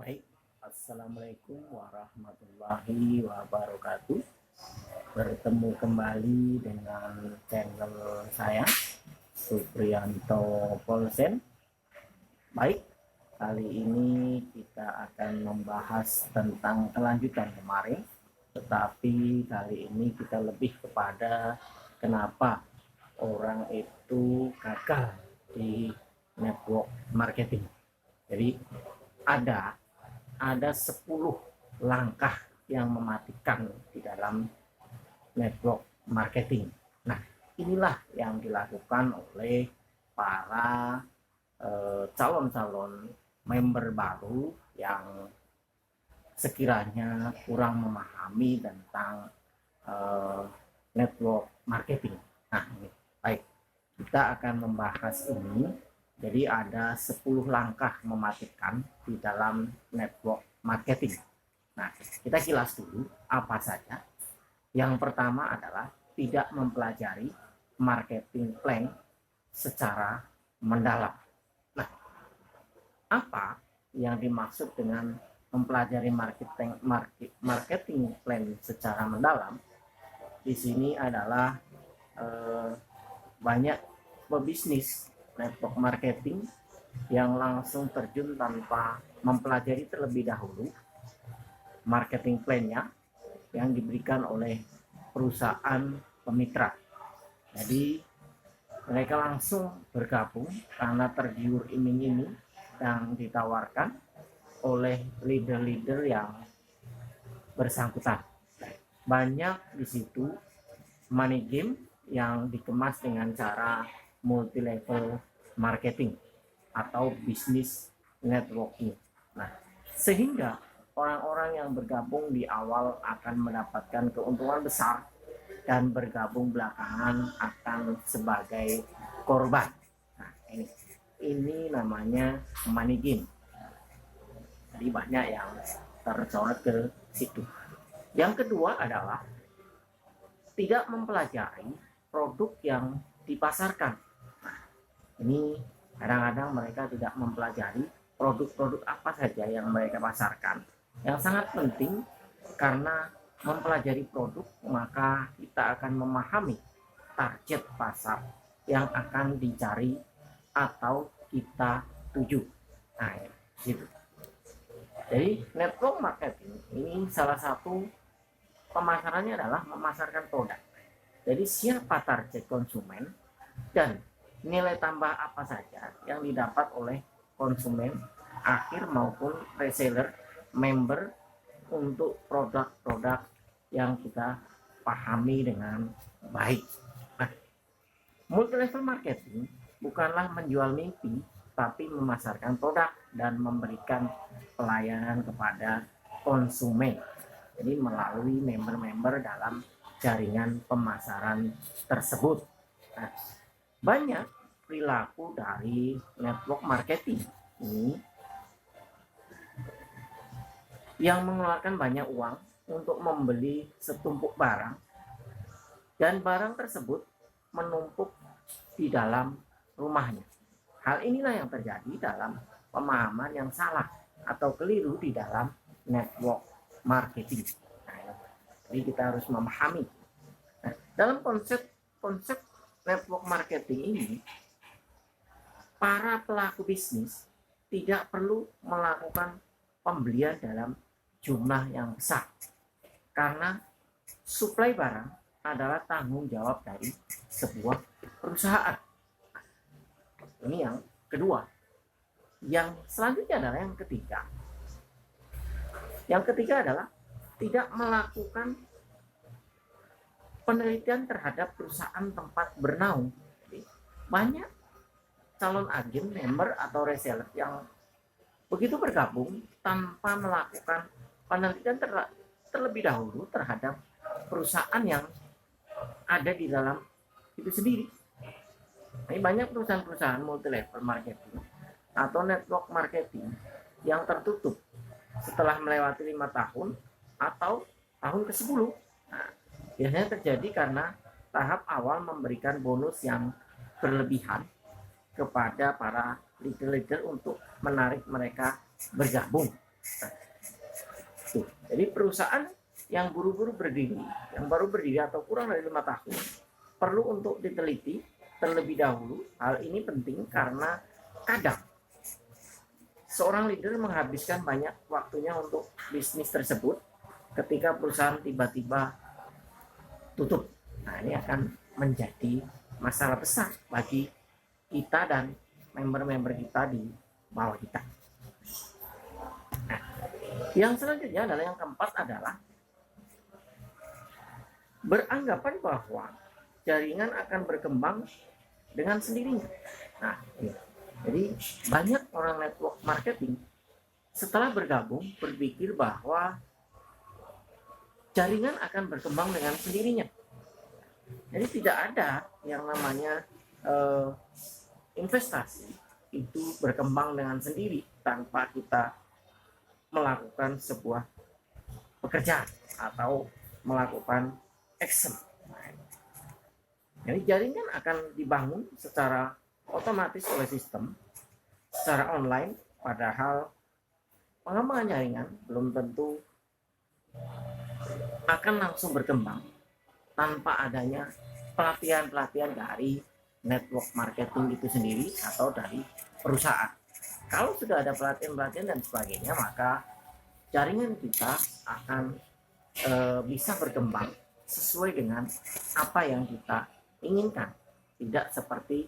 Baik, Assalamualaikum warahmatullahi wabarakatuh. Bertemu kembali dengan channel saya, Supriyanto Polsen. Baik, kali ini kita akan membahas tentang kelanjutan kemarin, tetapi kali ini kita lebih kepada kenapa orang itu gagal di network marketing. Jadi ada 10 langkah yang mematikan di dalam network marketing. Nah, inilah yang dilakukan oleh para calon-calon member baru yang sekiranya kurang memahami tentang network marketing. Nah, ini baik, kita akan membahas ini. Jadi ada 10 langkah mematikan di dalam network marketing. Nah, kita kilas dulu apa saja. Yang pertama adalah tidak mempelajari marketing plan secara mendalam. Nah, apa yang dimaksud dengan mempelajari marketing plan secara mendalam? Di sini adalah banyak pebisnis network marketing yang langsung terjun tanpa mempelajari terlebih dahulu marketing plan-nya yang diberikan oleh perusahaan pemitra. Jadi mereka langsung bergabung karena tergiur iming-iming yang ditawarkan oleh leader-leader yang bersangkutan. Banyak di situ money game yang dikemas dengan cara multi level marketing atau bisnis networking. Nah, sehingga orang-orang yang bergabung di awal akan mendapatkan keuntungan besar dan bergabung belakangan akan sebagai korban. Nah, ini namanya money game. Jadi banyak yang tercoret ke situ. Yang kedua adalah tidak mempelajari produk yang dipasarkan. Nah, ini kadang-kadang mereka tidak mempelajari produk-produk apa saja yang mereka pasarkan. Yang sangat penting karena mempelajari produk maka kita akan memahami target pasar yang akan dicari atau kita tuju. Nah, gitu. Jadi network marketing ini salah satu pemasarannya adalah memasarkan produk. Jadi siapa target konsumen dan nilai tambah apa saja yang didapat oleh konsumen akhir maupun reseller member untuk produk-produk yang kita pahami dengan baik. Nah, multi level marketing bukanlah menjual mimpi, tapi memasarkan produk dan memberikan pelayanan kepada konsumen. Jadi melalui member-member dalam jaringan pemasaran tersebut. Nah, banyak perilaku dari network marketing ini yang mengeluarkan banyak uang untuk membeli setumpuk barang dan barang tersebut menumpuk di dalam rumahnya. Hal inilah yang terjadi dalam pemahaman yang salah atau keliru di dalam network marketing. Nah, jadi kita harus memahami. Nah, dalam konsep network marketing ini, para pelaku bisnis tidak perlu melakukan pembelian dalam jumlah yang besar karena suplai barang adalah tanggung jawab dari sebuah perusahaan. Ini yang kedua. Yang selanjutnya adalah yang ketiga. Yang ketiga adalah tidak melakukan penelitian terhadap perusahaan tempat bernaung. Banyak calon agen, member atau reseller yang begitu bergabung tanpa melakukan penelitian terlebih dahulu terhadap perusahaan yang ada di dalam itu sendiri. Ini banyak perusahaan-perusahaan multi level marketing atau network marketing yang tertutup setelah melewati 5 tahun atau tahun ke-10. Nah, biasanya terjadi karena tahap awal memberikan bonus yang berlebihan kepada para leader-leader untuk menarik mereka bergabung. Tuh. Jadi perusahaan yang buru-buru berdiri, yang baru berdiri atau kurang dari 5 tahun, perlu untuk diteliti terlebih dahulu. Hal ini penting karena kadang seorang leader menghabiskan banyak waktunya untuk bisnis tersebut ketika perusahaan tiba-tiba tutup. Nah, ini akan menjadi masalah besar bagi kita dan member-member kita di bawah kita. Nah, yang selanjutnya adalah yang keempat adalah beranggapan bahwa jaringan akan berkembang dengan sendirinya. Nah, iya. Jadi banyak orang network marketing setelah bergabung berpikir bahwa jaringan akan berkembang dengan sendirinya. Jadi tidak ada yang namanya investasi itu berkembang dengan sendiri tanpa kita melakukan sebuah pekerjaan atau melakukan action. Jadi jaringan akan dibangun secara otomatis oleh sistem secara online, padahal pengembangan jaringan belum tentu akan langsung berkembang tanpa adanya pelatihan-pelatihan dari network marketing itu sendiri atau dari perusahaan. Kalau sudah ada pelatihan-pelatihan dan sebagainya, maka jaringan kita akan bisa berkembang sesuai dengan apa yang kita inginkan, tidak seperti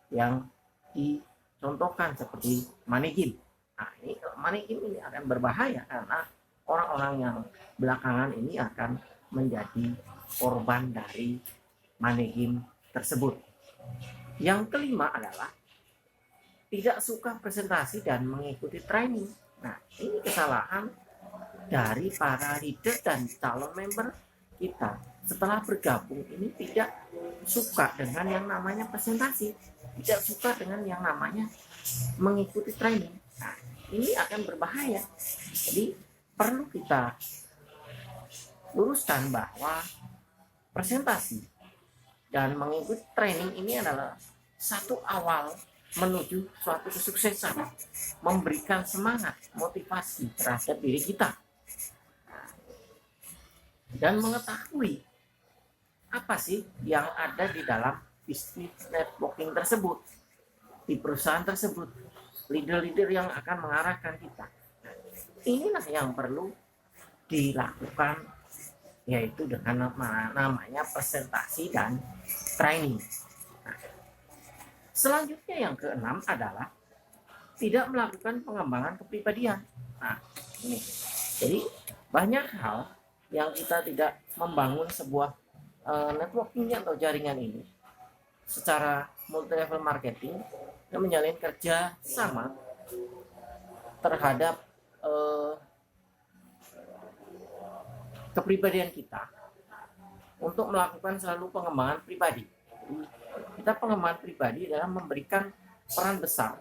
yang dicontohkan seperti money game. Nah, ini money game ini akan berbahaya karena orang-orang yang belakangan ini akan menjadi korban dari money game tersebut. Yang kelima adalah tidak suka presentasi dan mengikuti training. Nah, ini kesalahan dari para leader dan calon member kita setelah bergabung ini tidak suka dengan yang namanya presentasi, tidak suka dengan yang namanya mengikuti training. Nah, ini akan berbahaya. Jadi perlu kita luruskan bahwa presentasi dan mengikuti training ini adalah satu awal menuju suatu kesuksesan, memberikan semangat, motivasi terhadap diri kita, dan mengetahui apa sih yang ada di dalam bisnis networking tersebut, di perusahaan tersebut, leader-leader yang akan mengarahkan kita. Inilah yang perlu dilakukan, yaitu dengan namanya presentasi dan training. Nah, selanjutnya yang keenam adalah tidak melakukan pengembangan kepribadian. Nah, ini. Jadi banyak hal yang kita tidak membangun sebuah networking atau jaringan ini secara multi level marketing dan menjalin kerja sama terhadap kepribadian kita untuk melakukan selalu pengembangan pribadi. Kita pengembangan pribadi adalah memberikan peran besar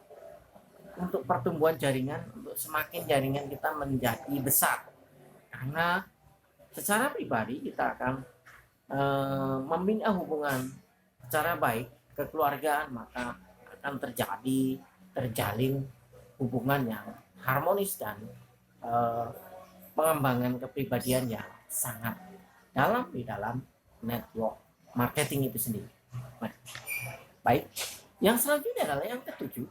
untuk pertumbuhan jaringan, untuk semakin jaringan kita menjadi besar, karena secara pribadi kita akan membina hubungan secara baik kekeluargaan, maka akan terjalin hubungan yang harmonis dan pengembangan kepribadian yang sangat dalam di dalam network marketing itu sendiri. Nah, baik, yang selanjutnya adalah yang ketujuh.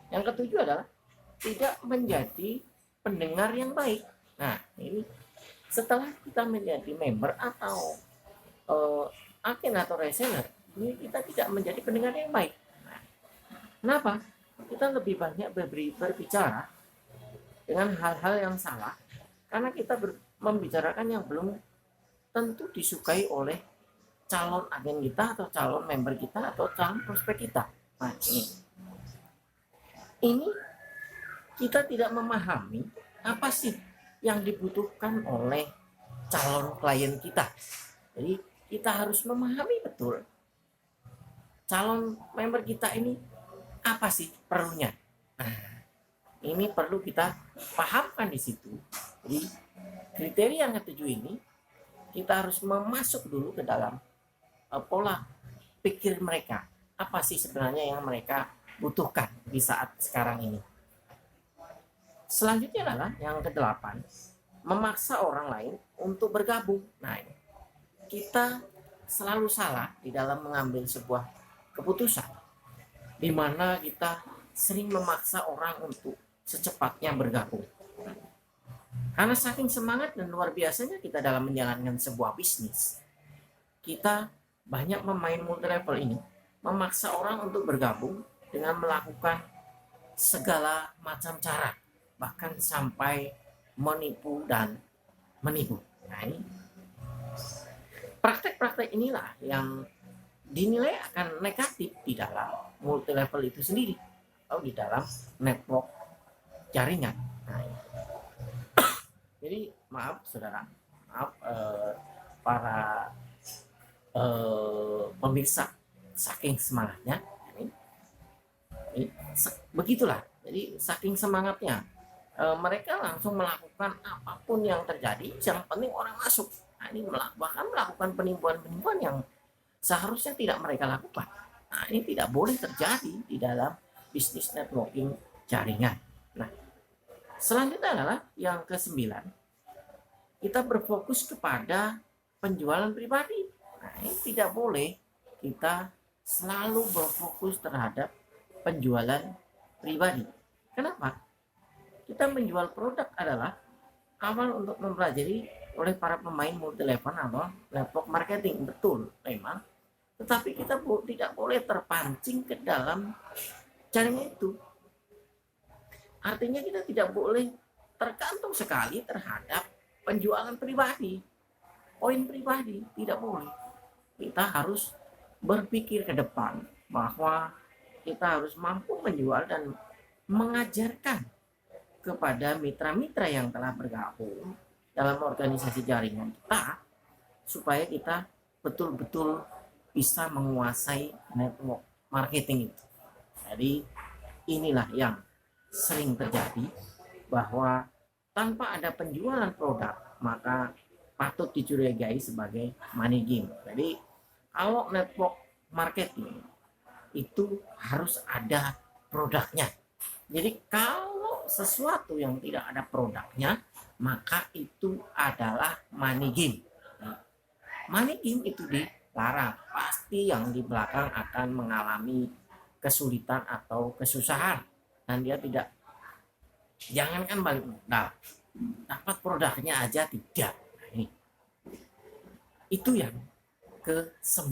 Yang ketujuh adalah tidak menjadi pendengar yang baik. Nah, ini setelah kita menjadi member atau agen atau reseller, ini kita tidak menjadi pendengar yang baik. Nah, kenapa? Kita lebih banyak berbicara dengan hal-hal yang salah karena kita membicarakan yang belum tentu disukai oleh calon agen kita atau calon member kita atau calon prospek kita. Nah, ini kita tidak memahami apa sih yang dibutuhkan oleh calon klien kita. Jadi kita harus memahami betul calon member kita ini apa sih perlunya. Nah, ini perlu kita pahamkan di situ. Jadi kriteria yang ketujuh ini kita harus memasuk dulu ke dalam pola pikir mereka. Apa sih sebenarnya yang mereka butuhkan di saat sekarang ini. Selanjutnya adalah yang kedelapan, memaksa orang lain untuk bergabung. Nah, ini kita selalu salah di dalam mengambil sebuah keputusan, di mana kita sering memaksa orang untuk secepatnya bergabung. Karena saking semangat dan luar biasanya kita dalam menjalankan sebuah bisnis, kita banyak pemain multi level ini memaksa orang untuk bergabung dengan melakukan segala macam cara, bahkan sampai menipu dan menipu. Nah, ini praktek-praktek inilah yang dinilai akan negatif di dalam multi level itu sendiri atau di dalam network jaringan. Nah, jadi maaf saudara, maaf para pemirsa, saking semangatnya ini begitulah. Jadi saking semangatnya mereka langsung melakukan apapun yang terjadi, yang penting orang masuk. Nah, ini bahkan melakukan penipuan-penipuan yang seharusnya tidak mereka lakukan. Nah, ini tidak boleh terjadi di dalam bisnis networking jaringan. Nah, selanjutnya adalah yang ke-9, kita berfokus kepada penjualan pribadi. Nah, ini tidak boleh kita selalu berfokus terhadap penjualan pribadi. Kenapa? Kita menjual produk adalah awal untuk mempelajari oleh para pemain multi level atau network marketing. Betul, memang. Tetapi kita tidak boleh terpancing ke dalam jaringan itu. Artinya kita tidak boleh tergantung sekali terhadap penjualan pribadi, poin pribadi, tidak boleh. Kita harus berpikir ke depan bahwa kita harus mampu menjual dan mengajarkan kepada mitra-mitra yang telah bergabung dalam organisasi jaringan kita, supaya kita betul-betul bisa menguasai network marketing itu. Jadi inilah yang sering terjadi, bahwa tanpa ada penjualan produk maka patut dicurigai sebagai money game. Jadi kalau network marketing itu harus ada produknya. Jadi kalau sesuatu yang tidak ada produknya, maka itu adalah money game. Money game itu dilarang. Pasti yang di belakang akan mengalami kesulitan atau kesusahan, dan dia tidak, jangankan balik modal, dapat produknya aja tidak. Nah, ini itu yang ke-9.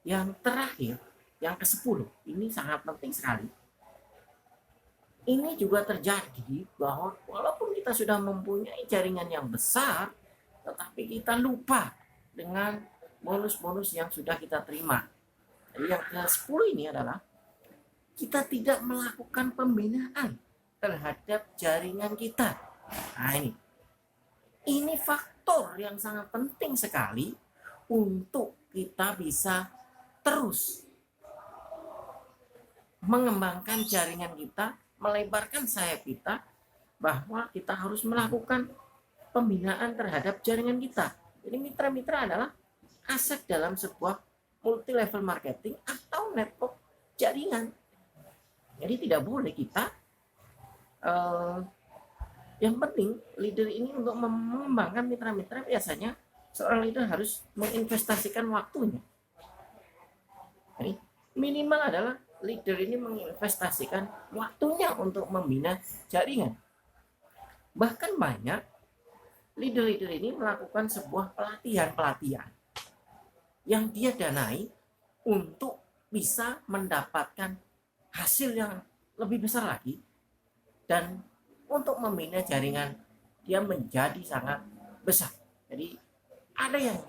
Yang terakhir, yang ke-10, ini sangat penting sekali. Ini juga terjadi bahwa walaupun kita sudah mempunyai jaringan yang besar, tetapi kita lupa dengan bonus-bonus yang sudah kita terima. Jadi yang ke-10 ini adalah kita tidak melakukan pembinaan terhadap jaringan kita. Nah, ini faktor yang sangat penting sekali untuk kita bisa terus mengembangkan jaringan kita, melebarkan sayap kita, bahwa kita harus melakukan pembinaan terhadap jaringan kita. Jadi mitra-mitra adalah aset dalam sebuah multi level marketing atau network jaringan. Jadi tidak boleh kita yang penting leader ini untuk mengembangkan mitra-mitra, biasanya seorang leader harus menginvestasikan waktunya. Jadi minimal adalah leader ini menginvestasikan waktunya untuk membina jaringan. Bahkan banyak leader-leader ini melakukan sebuah pelatihan yang dia danai untuk bisa mendapatkan hasil yang lebih besar lagi, dan untuk membina jaringan dia menjadi sangat besar. Jadi ada yang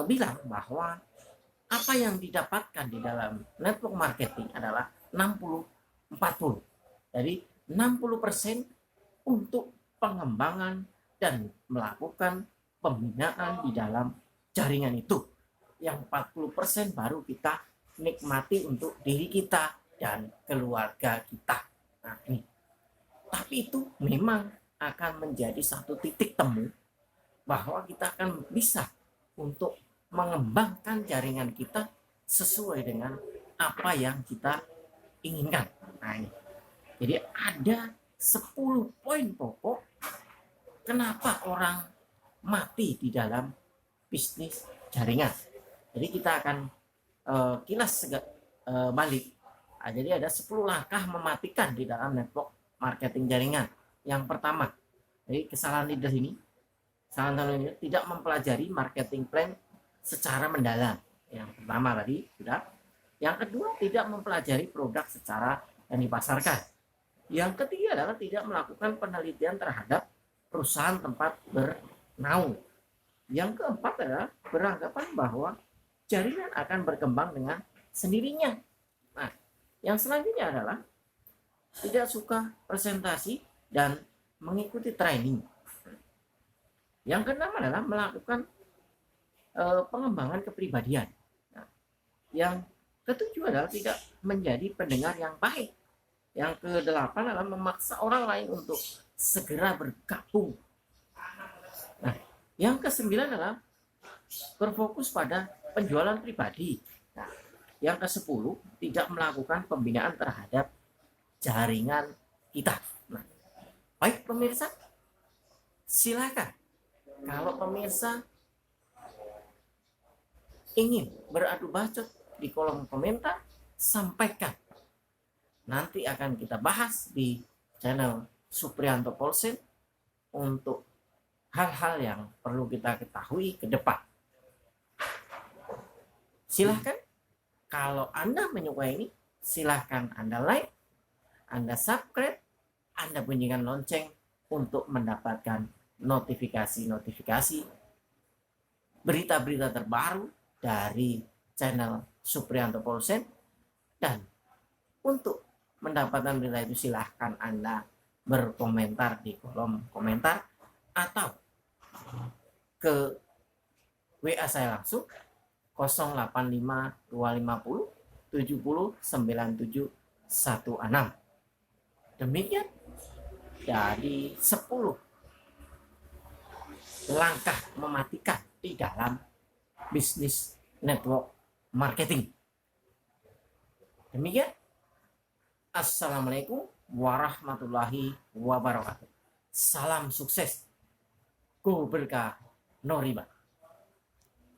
bilang bahwa apa yang didapatkan di dalam network marketing adalah 60-40. Jadi 60% untuk pengembangan dan melakukan pembinaan di dalam jaringan itu. Yang 40% baru kita nikmati untuk diri kita dan keluarga kita. Nah, ini. Tapi itu memang akan menjadi satu titik temu bahwa kita akan bisa untuk mengembangkan jaringan kita sesuai dengan apa yang kita inginkan. Nah, ini. Jadi ada 10 poin pokok kenapa orang mati di dalam bisnis jaringan. Jadi kita akan kilas balik. Nah, jadi ada 10 langkah mematikan di dalam network marketing jaringan. Yang pertama, jadi kesalahan leader ini, tidak mempelajari marketing plan secara mendalam. Yang pertama tadi sudah. Yang kedua, tidak mempelajari produk secara yang dipasarkan. Yang ketiga adalah tidak melakukan penelitian terhadap perusahaan tempat bernaung. Yang keempat adalah beranggapan bahwa jaringan akan berkembang dengan sendirinya. Nah, yang selanjutnya adalah tidak suka presentasi dan mengikuti training. Yang keenam adalah melakukan pengembangan kepribadian. Nah, yang ketujuh adalah tidak menjadi pendengar yang baik. Yang kedelapan adalah memaksa orang lain untuk segera bergabung. Nah, yang kesembilan adalah berfokus pada penjualan pribadi. Nah, yang ke-10 tidak melakukan pembinaan terhadap jaringan kita. Nah, baik pemirsa, silakan kalau pemirsa ingin beradu bacot di kolom komentar, sampaikan. Nanti akan kita bahas di channel Supriyanto Polsen untuk hal-hal yang perlu kita ketahui ke depan. Silahkan kalau Anda menyukai ini, silahkan Anda like, Anda subscribe, Anda bunyikan lonceng untuk mendapatkan notifikasi-notifikasi berita-berita terbaru dari channel Supriyanto Polsen. Dan untuk mendapatkan berita itu silahkan Anda berkomentar di kolom komentar atau ke WA saya langsung 085 250 70 97 16. Demikian jadi 10 langkah mematikan di dalam bisnis network marketing. Demikian. Assalamualaikum warahmatullahi wabarakatuh. Salam sukses. Go berkah, no riba.